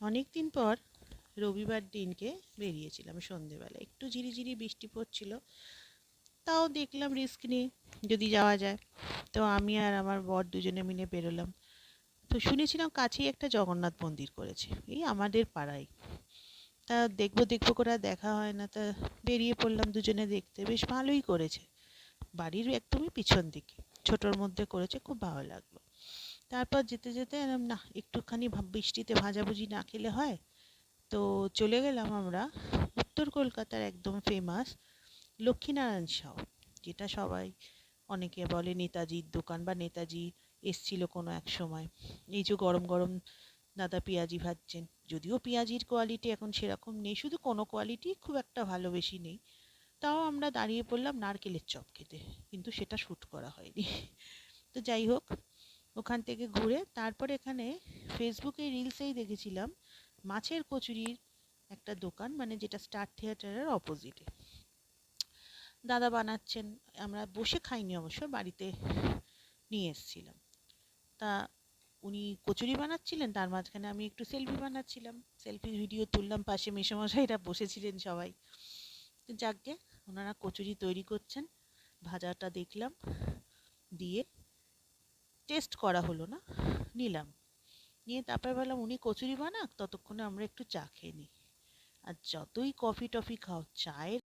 অনেক দিন পর রবিবার দিনকে বেরিয়েছিলাম সন্ধেবেলা, একটু ঝিরিঝিরি বৃষ্টি পড়ছিল, তাও দেখলাম রিস্ক নিয়ে যদি যাওয়া যায়। তো আমি আর আমার বর দুজনে মিলে বেরোলাম। তো শুনেছিলাম কাছেই একটা জগন্নাথ মন্দির করেছে, এই আমাদের পাড়ায়। তা দেখবো দেখবো করে আর দেখা হয় না, তা বেরিয়ে পড়লাম দুজনে দেখতে। বেশ ভালোই করেছে, বাড়ির একদমই পিছন দিকে ছোটোর মধ্যে করেছে, খুব ভালো লাগলো। তারপর যেতে যেতে এরম না একটুখানি বৃষ্টিতে ভাজাভুজি না খেলে হয়। তো চলে গেলাম আমরা উত্তর কলকাতার একদম ফেমাস লক্ষ্মীনারায়ণ সাউ, যেটা সবাই অনেকে বলে নেতাজির দোকান, বা নেতাজি এসছিল কোনো এক সময়। এই যে গরম গরম দাদা পেঁয়াজি ভাজছেন, যদিও পেঁয়াজির কোয়ালিটি এখন সেরকম নেই, শুধু কোনো কোয়ালিটি খুব একটা ভালো বেশি নেই। তাও আমরা দাঁড়িয়ে পড়লাম নারকেলের চপ খেতে, কিন্তু সেটা শ্যুট করা হয়নি। তো যাই হোক, ওখান থেকে ঘুরে তারপর এখানে ফেসবুকে রিলসেই দেখেছিলাম মাছের কচুরির একটা দোকান, মানে যেটা স্টার থিয়েটারের অপোজিটে দাদা বানাচ্ছেন। আমরা বসে খাইনি অবশ্য, বাড়িতে নিয়ে এসেছিলাম। তা উনি কচুরি বানাচ্ছিলেন, তার মাঝখানে আমি একটু সেলফি বানাচ্ছিলাম, সেলফি ভিডিও তুললাম, পাশে মেসোমশাইরা বসেছিলেন সবাই। তো যাকগে, ওনারা কচুরি তৈরি করছেন, ভাজাটা দেখলাম, দিয়ে টেস্ট করা হলো না, নিলাম। নিয়ে তারপর বললাম উনি কচুরি বানাক, ততক্ষণে আমরা একটু চা খেয়ে নিই। আর যতই কফি টফি খাও, চায়ের